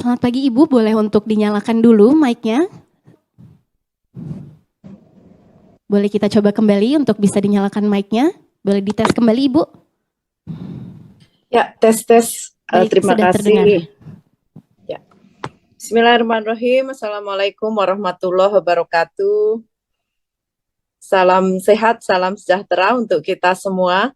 Selamat pagi Ibu, boleh untuk dinyalakan dulu mic-nya? Boleh kita coba kembali untuk bisa dinyalakan mic-nya? Boleh dites kembali Ibu? Ya, tes. Baik, Terima sudah kasih. terdengar. Ya. Bismillahirrahmanirrahim. Assalamualaikum warahmatullahi wabarakatuh. Salam sehat, salam sejahtera untuk kita semua.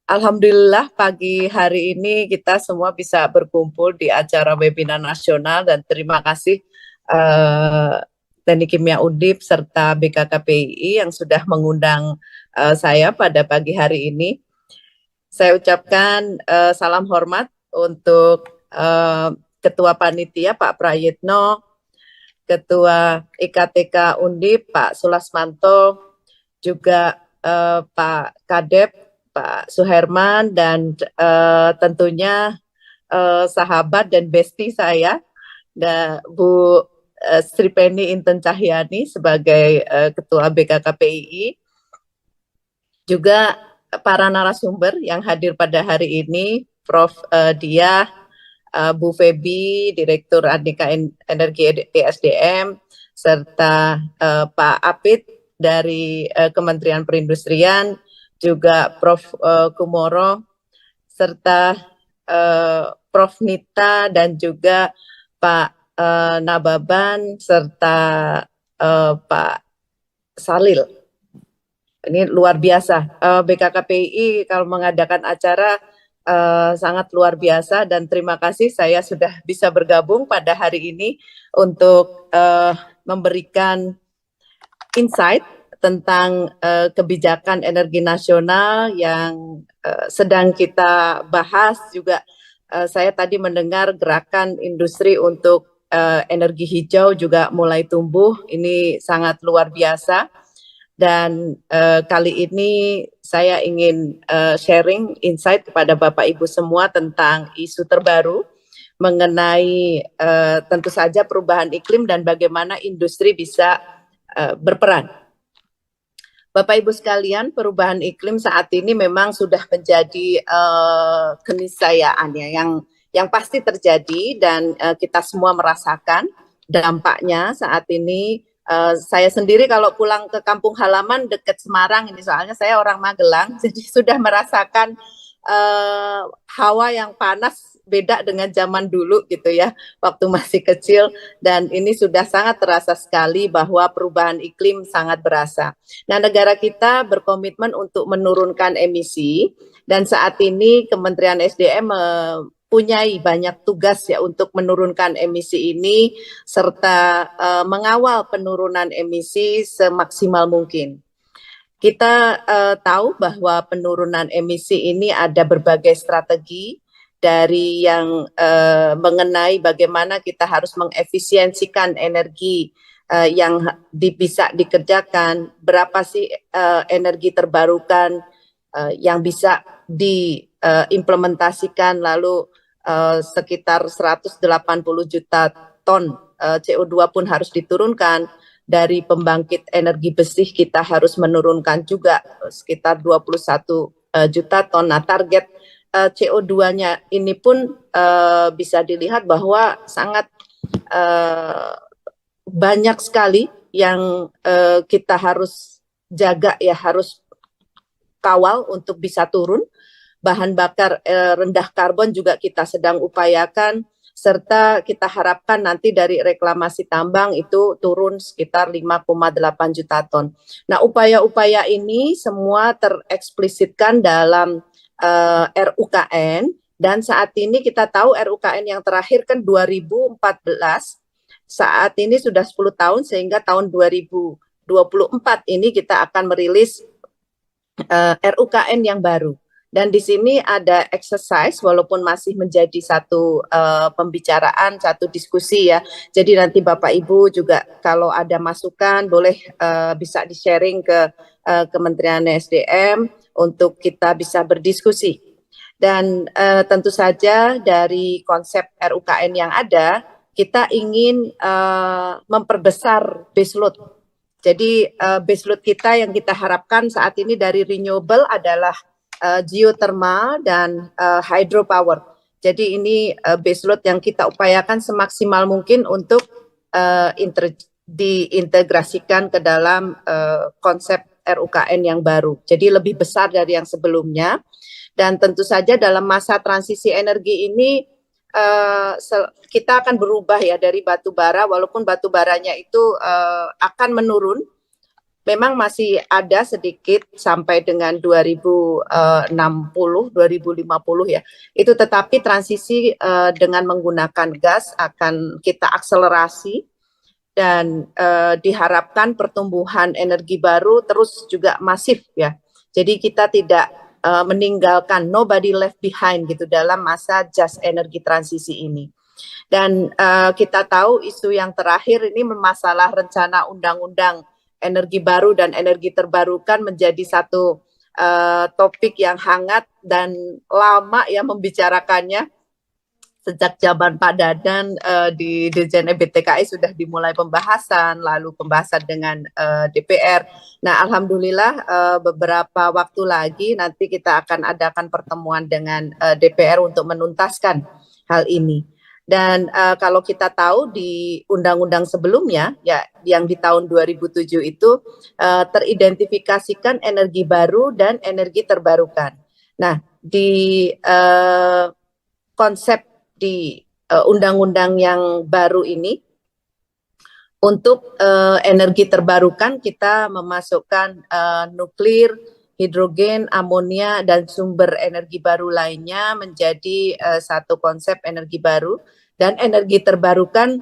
Alhamdulillah pagi hari ini kita semua bisa berkumpul di acara webinar nasional dan terima kasih Teknik Kimia Undip serta BKKPI yang sudah mengundang saya pada pagi hari ini. Saya ucapkan salam hormat untuk Ketua Panitia Pak Prayitno, Ketua IKTK Undip Pak Sulasmanto, juga Pak Kadep Pak Suherman, dan tentunya sahabat dan bestie saya, Bu Sri Penny Inten Cahyani sebagai Ketua BKKPI, juga para narasumber yang hadir pada hari ini, Prof. Diah, Bu Febi, Direktur Andika Energi ESDM, serta Pak Apit dari Kementerian Perindustrian, juga Prof. Kumoro, serta Prof. Nita dan juga Pak Nababan, serta Pak Salil. Ini luar biasa. BKKPI kalau mengadakan acara sangat luar biasa, dan terima kasih saya sudah bisa bergabung pada hari ini untuk memberikan insight tentang kebijakan energi nasional yang sedang kita bahas. Juga saya tadi mendengar gerakan industri untuk energi hijau juga mulai tumbuh. Ini sangat luar biasa. Dan kali ini saya ingin sharing insight kepada Bapak Ibu semua tentang isu terbaru mengenai tentu saja perubahan iklim dan bagaimana industri bisa berperan. Bapak Ibu sekalian, perubahan iklim saat ini memang sudah menjadi keniscayaan ya, yang pasti terjadi, dan kita semua merasakan dampaknya saat ini. Saya sendiri kalau pulang ke kampung halaman dekat Semarang ini, soalnya saya orang Magelang, jadi sudah merasakan hawa yang panas beda dengan zaman dulu gitu ya, waktu masih kecil, dan ini sudah sangat terasa sekali bahwa perubahan iklim sangat berasa. Nah, negara kita berkomitmen untuk menurunkan emisi, dan saat ini Kementerian SDM mempunyai banyak tugas ya untuk menurunkan emisi ini serta mengawal penurunan emisi semaksimal mungkin. Kita tahu bahwa penurunan emisi ini ada berbagai strategi, dari yang mengenai bagaimana kita harus mengefisiensikan energi yang bisa dikerjakan, berapa sih energi terbarukan yang bisa diimplementasikan, lalu sekitar 180 juta ton CO2 pun harus diturunkan. Dari pembangkit energi bersih kita harus menurunkan juga sekitar 21 juta ton. Nah, target CO2-nya ini pun bisa dilihat bahwa sangat banyak sekali yang kita harus jaga ya, harus kawal untuk bisa turun. Bahan bakar rendah karbon juga kita sedang upayakan, serta kita harapkan nanti dari reklamasi tambang itu turun sekitar 5,8 juta ton. Nah, upaya-upaya ini semua tereksplisitkan dalam RUKN, dan saat ini kita tahu RUKN yang terakhir kan 2014, saat ini sudah 10 tahun, sehingga tahun 2024 ini kita akan merilis RUKN yang baru. Dan di sini ada exercise, walaupun masih menjadi satu pembicaraan, satu diskusi ya. Jadi nanti Bapak Ibu juga kalau ada masukan boleh bisa di-sharing ke Kementerian SDM untuk kita bisa berdiskusi. Dan tentu saja dari konsep RUKN yang ada, kita ingin memperbesar baseload. Jadi baseload kita yang kita harapkan saat ini dari renewable adalah geothermal dan hydropower. Jadi ini baseload yang kita upayakan semaksimal mungkin untuk diintegrasikan ke dalam konsep RUKN yang baru. Jadi lebih besar dari yang sebelumnya. Dan tentu saja dalam masa transisi energi ini kita akan berubah ya dari batu bara, walaupun batu baranya itu akan menurun. Memang masih ada sedikit sampai dengan 2060, 2050 ya. Itu tetapi transisi dengan menggunakan gas akan kita akselerasi dan diharapkan pertumbuhan energi baru terus juga masif ya. Jadi kita tidak meninggalkan, nobody left behind gitu dalam masa just energi transisi ini. Dan kita tahu isu yang terakhir ini masalah rencana undang-undang energi baru dan energi terbarukan menjadi satu topik yang hangat dan lama ya membicarakannya. Sejak zaman Pak Dadan di Dirjen EBTKI sudah dimulai pembahasan, lalu pembahasan dengan DPR. Nah, alhamdulillah beberapa waktu lagi nanti kita akan adakan pertemuan dengan DPR untuk menuntaskan hal ini. Dan kalau kita tahu di undang-undang sebelumnya, ya yang di tahun 2007 itu teridentifikasikan energi baru dan energi terbarukan. Nah, di konsep di undang-undang yang baru ini, untuk energi terbarukan kita memasukkan nuklir, hidrogen, amonia, dan sumber energi baru lainnya menjadi satu konsep energi baru. Dan energi terbarukan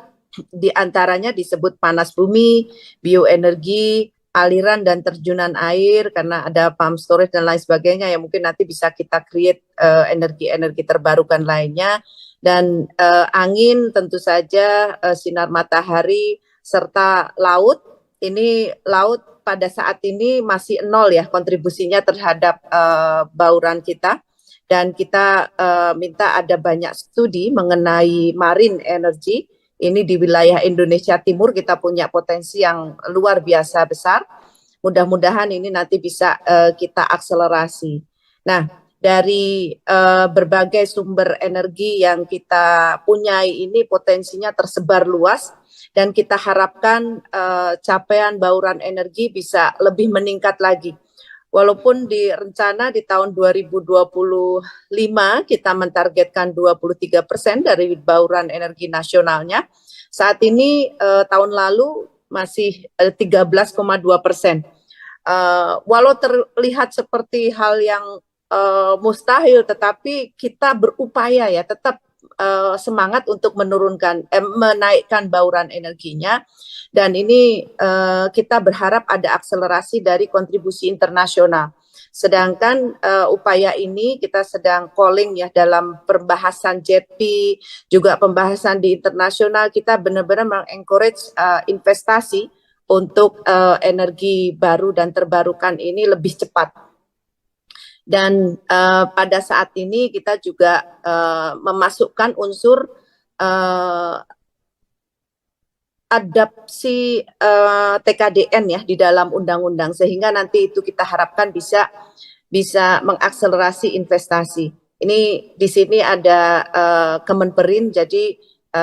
diantaranya disebut panas bumi, bioenergi, aliran dan terjunan air, karena ada pump storage dan lain sebagainya yang mungkin nanti bisa kita create energi-energi terbarukan lainnya. Dan angin tentu saja, sinar matahari, serta laut. Ini laut pada saat ini masih nol ya kontribusinya terhadap bauran kita. Dan kita minta ada banyak studi mengenai marine energy. Ini di wilayah Indonesia Timur kita punya potensi yang luar biasa besar. Mudah-mudahan ini nanti bisa kita akselerasi. Nah, dari berbagai sumber energi yang kita punyai ini potensinya tersebar luas. Dan kita harapkan capaian bauran energi bisa lebih meningkat lagi. Walaupun di rencana di tahun 2025 kita mentargetkan 23% dari bauran energi nasionalnya. Saat ini tahun lalu masih 13,2%. Walau terlihat seperti hal yang mustahil, tetapi kita berupaya ya tetap semangat untuk menaikkan bauran energinya. Dan ini kita berharap ada akselerasi dari kontribusi internasional. Sedangkan upaya ini kita sedang calling ya dalam pembahasan JETP, juga pembahasan di internasional, kita benar-benar mengencourage investasi untuk energi baru dan terbarukan ini lebih cepat. Dan pada saat ini kita juga memasukkan unsur adaptasi TKDN ya di dalam undang-undang, sehingga nanti itu kita harapkan bisa mengakselerasi investasi. Ini di sini ada Kemenperin, jadi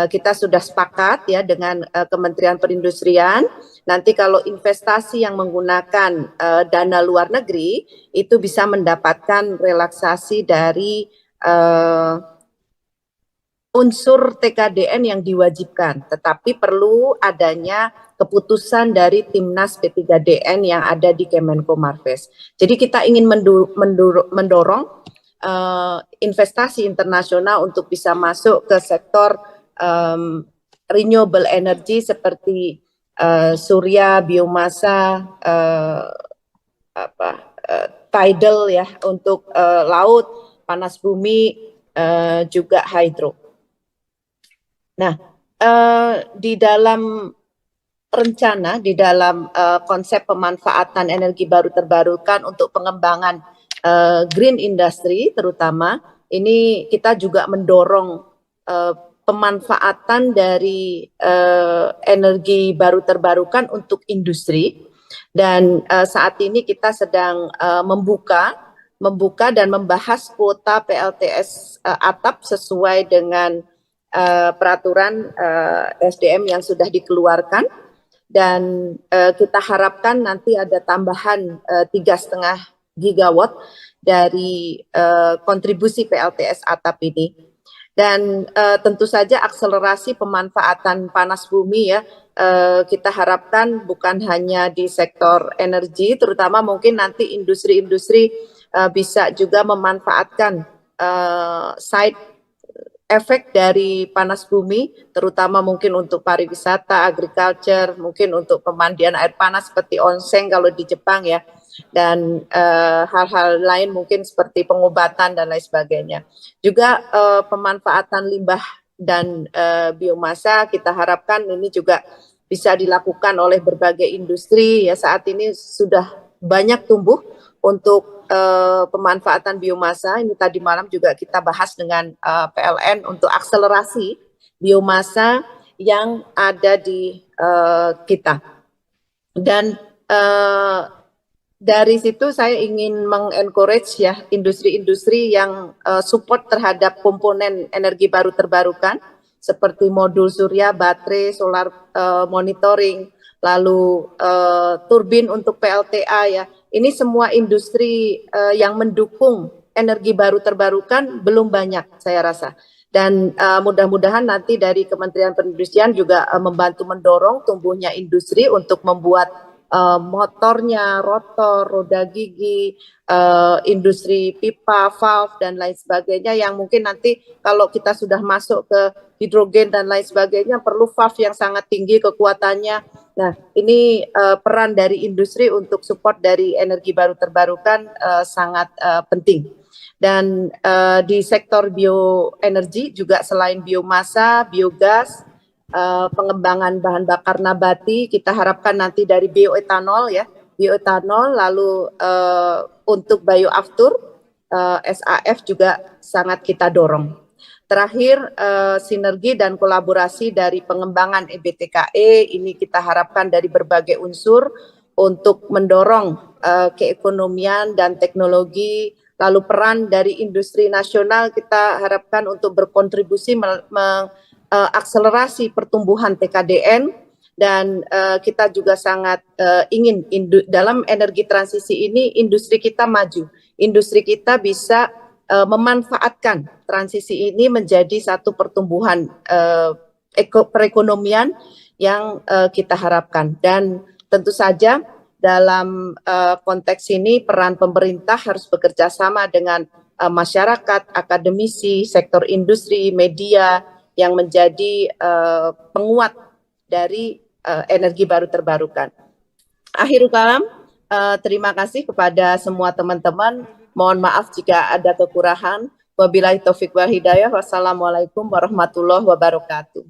kita sudah sepakat ya dengan Kementerian Perindustrian. Nanti kalau investasi yang menggunakan dana luar negeri itu bisa mendapatkan relaksasi dari unsur TKDN yang diwajibkan, tetapi perlu adanya keputusan dari Timnas P3DN yang ada di Kemenko Marves. Jadi kita ingin mendorong investasi internasional untuk bisa masuk ke sektor renewable energy seperti surya, biomasa, tidal ya untuk laut, panas bumi, juga hydro. Nah, di dalam rencana, di dalam konsep pemanfaatan energi baru terbarukan untuk pengembangan green industry terutama, ini kita juga mendorong pemanfaatan dari energi baru terbarukan untuk industri. Dan saat ini kita sedang membuka membuka dan membahas kuota PLTS atap sesuai dengan peraturan SDM yang sudah dikeluarkan, dan kita harapkan nanti ada tambahan 3,5 gigawatt dari kontribusi PLTS atap ini. Dan tentu saja akselerasi pemanfaatan panas bumi ya, kita harapkan bukan hanya di sektor energi, terutama mungkin nanti industri-industri bisa juga memanfaatkan side efek dari panas bumi, terutama mungkin untuk pariwisata, agriculture, mungkin untuk pemandian air panas seperti onsen kalau di Jepang ya, dan hal-hal lain mungkin seperti pengobatan dan lain sebagainya. Juga pemanfaatan limbah dan biomasa kita harapkan ini juga bisa dilakukan oleh berbagai industri ya. Saat ini sudah banyak tumbuh untuk pemanfaatan biomasa. Ini tadi malam juga kita bahas dengan PLN untuk akselerasi biomasa yang ada di kita. Dan dari situ saya ingin mengencourage ya industri-industri yang support terhadap komponen energi baru terbarukan seperti modul surya, baterai, solar monitoring, lalu turbin untuk PLTA ya. Ini semua industri yang mendukung energi baru terbarukan belum banyak saya rasa. Dan mudah-mudahan nanti dari Kementerian Perindustrian juga membantu mendorong tumbuhnya industri untuk membuat motornya, rotor, roda gigi, industri pipa, valve, dan lain sebagainya yang mungkin nanti kalau kita sudah masuk ke hidrogen dan lain sebagainya perlu valve yang sangat tinggi kekuatannya. Nah, ini peran dari industri untuk support dari energi baru terbarukan sangat penting. Dan di sektor bioenergi juga selain biomasa, biogas, pengembangan bahan bakar nabati, kita harapkan nanti dari bioetanol ya, bioetanol, lalu untuk bioaftur, SAF juga sangat kita dorong. Terakhir, sinergi dan kolaborasi dari pengembangan EBTKE ini kita harapkan dari berbagai unsur untuk mendorong keekonomian dan teknologi, lalu peran dari industri nasional kita harapkan untuk berkontribusi akselerasi pertumbuhan TKDN, dan kita juga sangat ingin dalam energi transisi ini industri kita maju, industri kita bisa memanfaatkan transisi ini menjadi satu pertumbuhan perekonomian yang kita harapkan. Dan tentu saja dalam konteks ini peran pemerintah harus bekerja sama dengan masyarakat, akademisi, sektor industri, media yang menjadi penguat dari energi baru terbarukan. Akhirul kalam, terima kasih kepada semua teman-teman. Mohon maaf jika ada kekurangan. Wabillahi taufik wal hidayah. Wassalamualaikum warahmatullahi wabarakatuh.